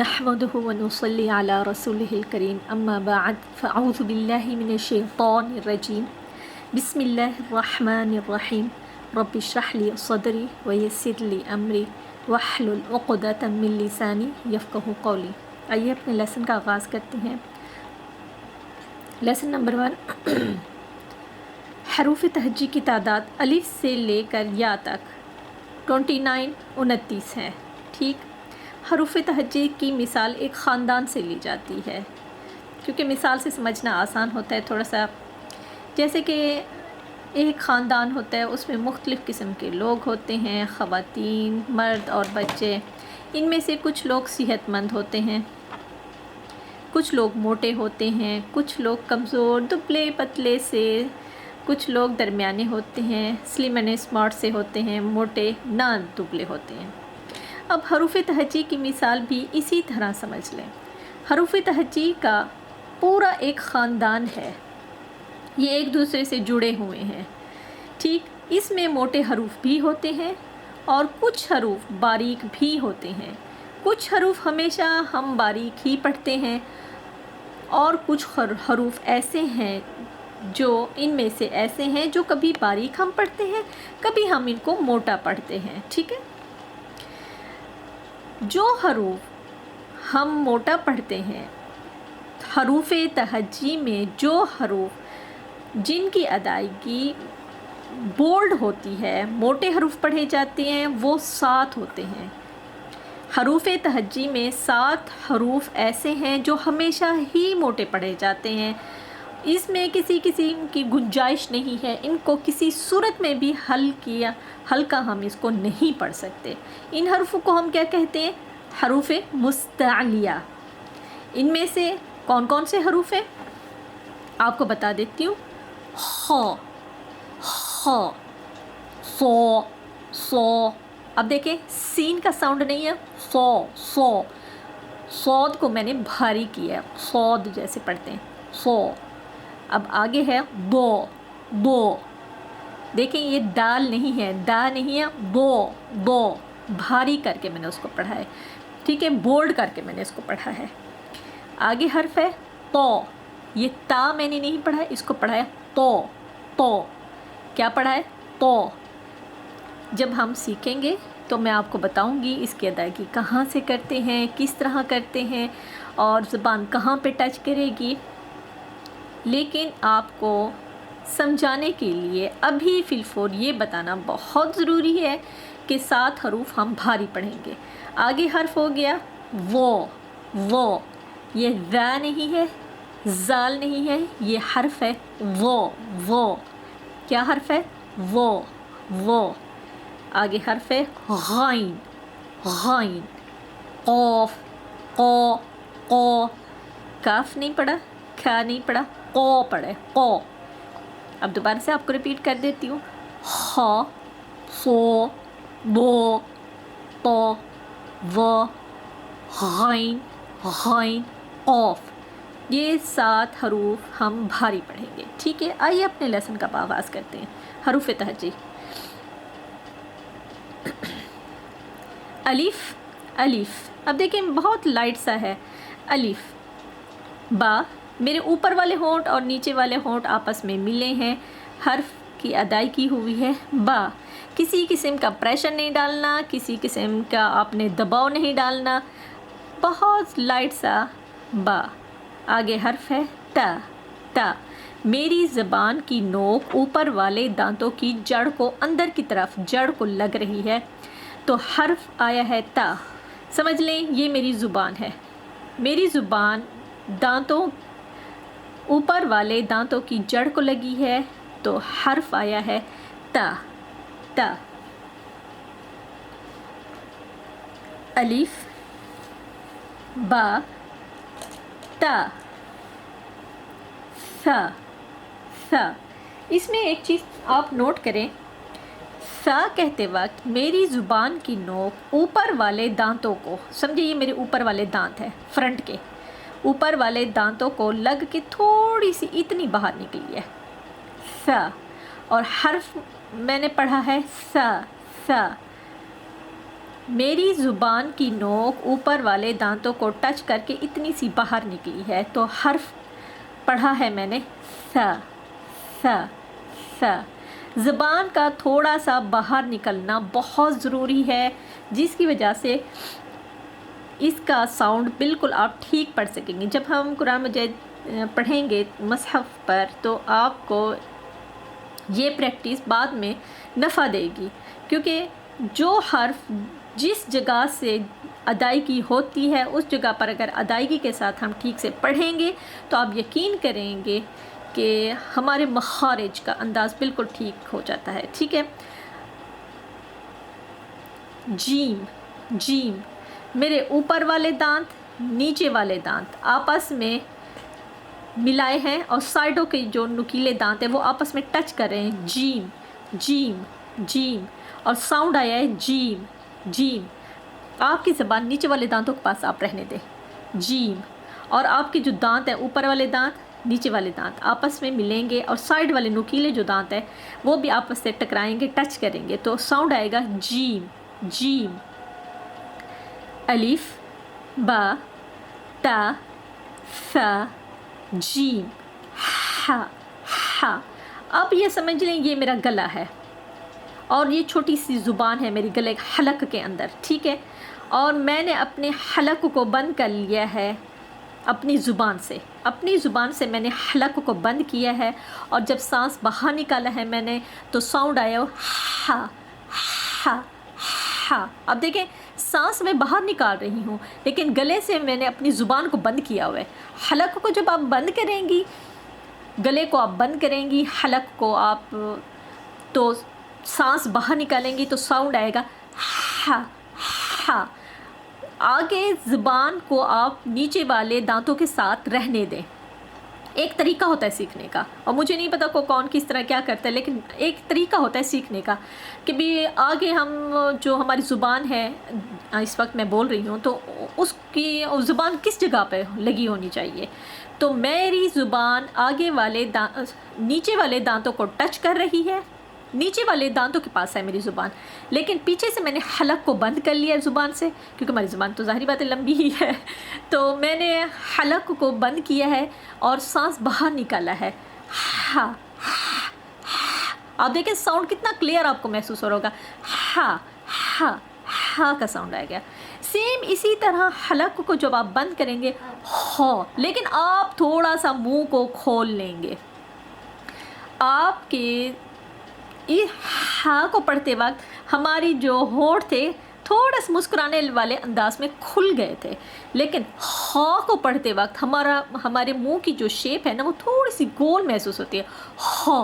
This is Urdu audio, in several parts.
نحمده ونصلي على رسوله الكريم أما بعد فأعوذ بالله من الشيطان الرجيم بسم الله الرحمن الرحيم رب اشرح لي صدري ويسر لي أمري واحلل عقدة من لساني يفقهوا قولي۔ آئیے اپنے لیسن کا آغاز کرتے ہیں۔ لیسن نمبر 1، حروف تہجی کی تعداد الف سے لے کر یا تک 29 ہے۔ ٹھیک، حروف تہجی کی مثال ایک خاندان سے لی جاتی ہے، کیونکہ مثال سے سمجھنا آسان ہوتا ہے تھوڑا سا۔ جیسے کہ ایک خاندان ہوتا ہے، اس میں مختلف قسم کے لوگ ہوتے ہیں، خواتین، مرد اور بچے۔ ان میں سے کچھ لوگ صحت مند ہوتے ہیں، کچھ لوگ موٹے ہوتے ہیں، کچھ لوگ کمزور دبلے پتلے سے، کچھ لوگ درمیانے ہوتے ہیں، سلم اینڈ اسمارٹ سے ہوتے ہیں، موٹے نہ دبلے ہوتے ہیں۔ اب حروف تہجی کی مثال بھی اسی طرح سمجھ لیں۔ حروف تہجی کا پورا ایک خاندان ہے، یہ ایک دوسرے سے جڑے ہوئے ہیں۔ ٹھیک، اس میں موٹے حروف بھی ہوتے ہیں اور کچھ حروف باریک بھی ہوتے ہیں۔ کچھ حروف ہمیشہ ہم باریک ہی پڑھتے ہیں اور کچھ حروف ایسے ہیں جو ان میں سے ایسے ہیں جو کبھی باریک ہم پڑھتے ہیں، کبھی ہم ان کو موٹا پڑھتے ہیں۔ ٹھیک ہے، جو حروف ہم موٹا پڑھتے ہیں، حروف تہجی میں جو حروف جن کی ادائیگی بولڈ ہوتی ہے، موٹے حروف پڑھے جاتے ہیں، وہ 7 ہوتے ہیں۔ حروف تہجی میں 7 حروف ایسے ہیں جو ہمیشہ ہی موٹے پڑھے جاتے ہیں، اس میں کسی قسم کی گنجائش نہیں ہے، ان کو کسی صورت میں بھی ہلکا ہم اس کو نہیں پڑھ سکتے۔ ان حروفوں کو ہم کیا کہتے ہیں؟ حروف مستعلیہ۔ ان میں سے کون کون سے حروف ہیں آپ کو بتا دیتی ہوں۔ خ، خ، صو، صو۔ اب دیکھیں سین کا ساؤنڈ نہیں ہے، صو، صو۔ صاد کو میں نے بھاری کیا ہے، صاد جیسے پڑھتے ہیں، صو۔ اب آگے ہے دو، دو۔ دیکھیں یہ دال نہیں ہے، دا نہیں ہے، دو، دو۔ بھاری کر کے میں نے اس کو پڑھا ہے، ٹھیک ہے، بولڈ کر کے میں نے اس کو پڑھا ہے۔ آگے حرف ہے تو، یہ تا میں نے نہیں پڑھا ہے، اس کو پڑھا ہے تو، تو۔ کیا پڑھا ہے؟ تو۔ جب ہم سیکھیں گے تو میں آپ کو بتاؤں گی اس کی ادائیگی کہاں سے کرتے ہیں، کس طرح کرتے ہیں اور زبان کہاں پہ ٹچ کرے گی۔ لیکن آپ کو سمجھانے کے لیے ابھی فی الفور یہ بتانا بہت ضروری ہے کہ 7 حروف ہم بھاری پڑھیں گے۔ آگے حرف ہو گیا وہ، وہ۔ یہ ذا نہیں ہے، زال نہیں ہے، یہ حرف ہے وہ، وہ۔ کیا حرف ہے؟ وہ، وہ۔ آگے حرف ہے غائن، غائن۔ قوف، قو، قو۔ کاف نہیں پڑھا، کھا نہیں پڑھا، قو پڑھا ہے، قو۔ اب دوبارہ سے آپ کو ریپیٹ کر دیتی ہوں۔ خ، صو، دو، تو، و، غائن، غائن، قوف۔ یہ 7 حروف ہم بھاری پڑھیں گے۔ ٹھیک ہے، آئیے اپنے لیسن کا آغاز کرتے ہیں۔ حروف تہجی۔ الف، الف۔ اب دیکھیں بہت لائٹ سا ہے۔ الف، با۔ میرے اوپر والے ہونٹ اور نیچے والے ہونٹ آپس میں ملے ہیں، حرف کی ادائیگی ہوئی ہے با۔ کسی قسم کا پریشر نہیں ڈالنا، کسی قسم کا آپ نے دباؤ نہیں ڈالنا، بہت لائٹ سا با۔ آگے حرف ہے تا، تا۔ میری زبان کی نوک اوپر والے دانتوں کی جڑ کو اندر کی طرف جڑ کو لگ رہی ہے، تو حرف آیا ہے تا۔ سمجھ لیں یہ میری زبان ہے، میری زبان دانتوں اوپر والے دانتوں کی جڑ کو لگی ہے، تو حرف آیا ہے تا، تا۔ الف، با، تا، ثا، ثا۔ اس میں ایک چیز آپ نوٹ کریں، ثا کہتے وقت میری زبان کی نوک اوپر والے دانتوں کو، سمجھے یہ میرے اوپر والے دانت ہیں، فرنٹ کے اوپر والے دانتوں کو لگ کے تھوڑی سی اتنی باہر نکلی ہے، ثا۔ اور حرف میں نے پڑھا ہے سا، سا۔ میری زبان کی نوک اوپر والے دانتوں کو ٹچ کر کے اتنی سی باہر نکلی ہے، تو حرف پڑھا ہے میں نے ث ث۔ زبان کا تھوڑا سا باہر نکلنا بہت ضروری ہے، جس کی وجہ سے اس کا ساؤنڈ بالکل آپ ٹھیک پڑھ سکیں گے۔ جب ہم قرآن مجید پڑھیں گے مصحف پر تو آپ کو یہ پریکٹس بعد میں نفع دے گی، کیونکہ جو حرف جس جگہ سے ادائیگی ہوتی ہے اس جگہ پر اگر ادائیگی کے ساتھ ہم ٹھیک سے پڑھیں گے تو آپ یقین کریں گے کہ ہمارے مخارج کا انداز بالکل ٹھیک ہو جاتا ہے۔ ٹھیک ہے، جیم جیم، میرے اوپر والے دانت نیچے والے دانت آپس میں ملائے ہیں اور سائڈوں کے جو نکیلے دانت ہیں وہ آپس میں ٹچ کر رہے ہیں، جیم جیم جیم، اور ساؤنڈ آیا ہے جیم جیم۔ آپ کی زبان نیچے والے دانتوں کے پاس آپ رہنے دیں، جیم، اور آپ کے جو دانت ہیں اوپر والے دانت نیچے والے دانت آپس میں ملیں گے اور سائڈ والے نکیلے جو دانت ہیں وہ بھی آپس سے ٹکرائیں گے، ٹچ کریں گے، تو ساؤنڈ آئے گا جیم جیم۔ الف با تا ثا جیم ہا ہا۔ اب یہ سمجھ لیں یہ میرا گلا ہے اور یہ چھوٹی سی زبان ہے میری گلے حلق کے اندر، ٹھیک ہے، اور میں نے اپنے حلق کو بند کر لیا ہے اپنی زبان سے میں نے حلق کو بند کیا ہے، اور جب سانس باہر نکالا ہے میں نے تو ساؤنڈ آیا ہا ہا ہا۔ اب دیکھیں سانس میں باہر نکال رہی ہوں لیکن گلے سے میں نے اپنی زبان کو بند کیا ہوا ہے۔ حلق کو جب آپ بند کریں گی، گلے کو آپ بند کریں گی، حلق کو آپ تو سانس باہر نکالیں گی تو ساؤنڈ آئے گا ہا ہا۔ آگے زبان کو آپ نیچے والے دانتوں کے ساتھ رہنے دیں۔ ایک طریقہ ہوتا ہے سیکھنے کا، اور مجھے نہیں پتا کون کس طرح کیا کرتا ہے، لیکن ایک طریقہ ہوتا ہے سیکھنے کا کہ بھی آگے ہم جو ہماری زبان ہے اس وقت میں بول رہی ہوں تو اس کی زبان کس جگہ پہ لگی ہونی چاہیے، تو میری زبان آگے والے نیچے والے دانتوں کو ٹچ کر رہی ہے، نیچے والے دانتوں کے پاس ہے میری زبان، لیکن پیچھے سے میں نے حلق کو بند کر لیا ہے زبان سے، کیونکہ ہماری زبان تو ظاہری بات ہے لمبی ہی ہے، تو میں نے حلق کو بند کیا ہے اور سانس باہر نکالا ہے ہا ہا۔ آپ دیکھیں ساؤنڈ کتنا کلیئر آپ کو محسوس ہو رہا ہوگا، ہا ہا ہا کا ساؤنڈ آ گیا۔ سیم اسی طرح حلق کو جب آپ بند کریں گے ہو، لیکن آپ تھوڑا سا منہ کو کھول لیں گے، آپ کے ہا کو پڑھتے وقت ہماری جو ہونٹ تھے تھوڑا سا مسکرانے والے انداز میں کھل گئے تھے، لیکن ہا کو پڑھتے وقت ہمارے منہ کی جو شیپ ہے نا وہ تھوڑی سی گول محسوس ہوتی ہے، ہا،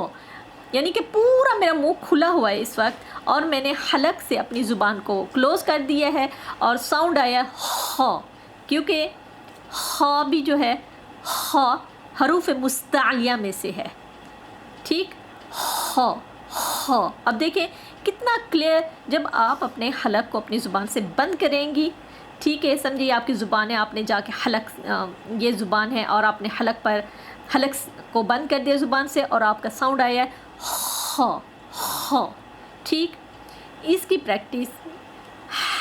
یعنی کہ پورا میرا منہ کھلا ہوا ہے اس وقت، اور میں نے حلق سے اپنی زبان کو کلوز کر دیا ہے اور ساؤنڈ آیا ہا، کیونکہ ہا بھی جو ہے ہا حروف مستعلیہ میں سے ہے، ٹھیک، ہا ہا۔ اب دیکھیں کتنا کلیئر جب آپ اپنے حلق کو اپنی زبان سے بند کریں گی، ٹھیک ہے، سمجھیے آپ کی زبان ہے، آپ نے جا کے حلق، یہ زبان ہے اور آپ نے حلق کو بند کر دیا زبان سے اور آپ کا ساؤنڈ آیا ہے ہا ہا، ٹھیک۔ اس کی پریکٹس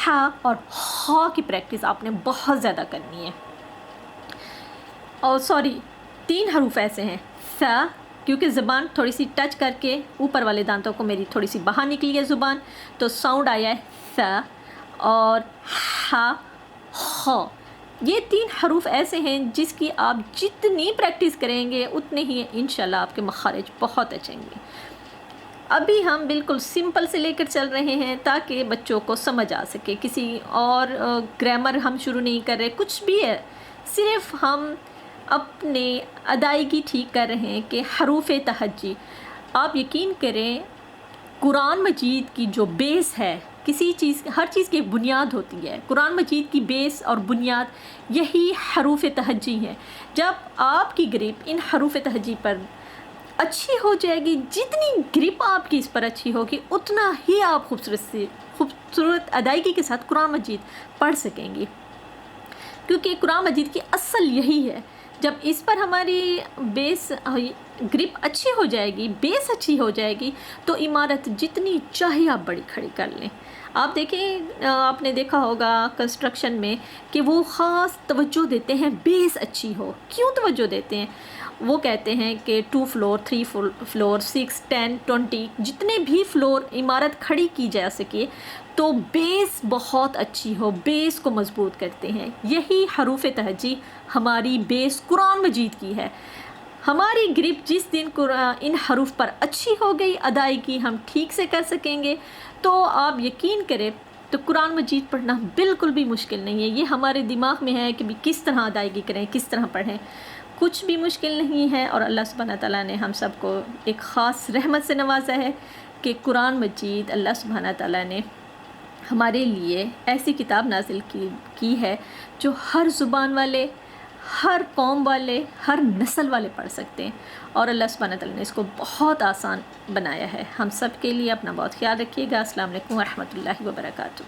ہا اور ہا کی پریکٹس آپ نے بہت زیادہ کرنی ہے، اور سوری 3 حروف ایسے ہیں، سا، کیونکہ زبان تھوڑی سی ٹچ کر کے اوپر والے دانتوں کو میری تھوڑی سی باہر نکلی ہے زبان، تو ساؤنڈ آیا ہے سا، اور ہا ہا۔ یہ 3 حروف ایسے ہیں جس کی آپ جتنی پریکٹس کریں گے اتنے ہی انشاءاللہ آپ کے مخارج بہت اچھے ہوں گے۔ ابھی ہم بالکل سمپل سے لے کر چل رہے ہیں تاکہ بچوں کو سمجھ آ سکے، کسی اور گرامر ہم شروع نہیں کر رہے، کچھ بھی ہے، صرف ہم اپنے ادائیگی ٹھیک کر رہے ہیں کہ حروف تہجی۔ آپ یقین کریں قرآن مجید کی جو بیس ہے، ہر چیز کی ایک بنیاد ہوتی ہے، قرآن مجید کی بیس اور بنیاد یہی حروف تہجی ہے۔ جب آپ کی گریپ ان حروف تہجی پر اچھی ہو جائے گی، جتنی گریپ آپ کی اس پر اچھی ہوگی اتنا ہی آپ خوبصورت ادائیگی کے ساتھ قرآن مجید پڑھ سکیں گی، کیونکہ قرآن مجید کی اصل یہی ہے جب اس پر ہماری بیس گرپ اچھی ہو جائے گی، بیس اچھی ہو جائے گی، تو عمارت جتنی چاہیے آپ بڑی کھڑی کر لیں۔ آپ دیکھیں، آپ نے دیکھا ہوگا کنسٹرکشن میں کہ وہ خاص توجہ دیتے ہیں بیس اچھی ہو۔ کیوں توجہ دیتے ہیں؟ وہ کہتے ہیں کہ 2 فلور 3 فلور 6 10 20 جتنے بھی فلور عمارت کھڑی کی جا سکے تو بیس بہت اچھی ہو، بیس کو مضبوط کرتے ہیں۔ یہی حروف تہجی ہماری بیس قرآن مجید کی ہے۔ ہماری گرپ جس دن ان حروف پر اچھی ہو گئی، ادائیگی ہم ٹھیک سے کر سکیں گے، تو آپ یقین کریں تو قرآن مجید پڑھنا بالکل بھی مشکل نہیں ہے۔ یہ ہمارے دماغ میں ہے کہ بھی کس طرح ادائیگی کریں، کس طرح پڑھیں، کچھ بھی مشکل نہیں ہے۔ اور اللہ سبحانہ تعالیٰ نے ہم سب کو ایک خاص رحمت سے نوازا ہے کہ قرآن مجید اللہ سبحانہ تعالیٰ نے ہمارے لیے ایسی کتاب نازل کی ہے جو ہر زبان والے، ہر قوم والے، ہر نسل والے پڑھ سکتے ہیں، اور اللہ سبحانہ تعالیٰ نے اس کو بہت آسان بنایا ہے۔ ہم سب کے لیے اپنا بہت خیال رکھیے گا۔ السلام علیکم ورحمۃ اللہ وبرکاتہ۔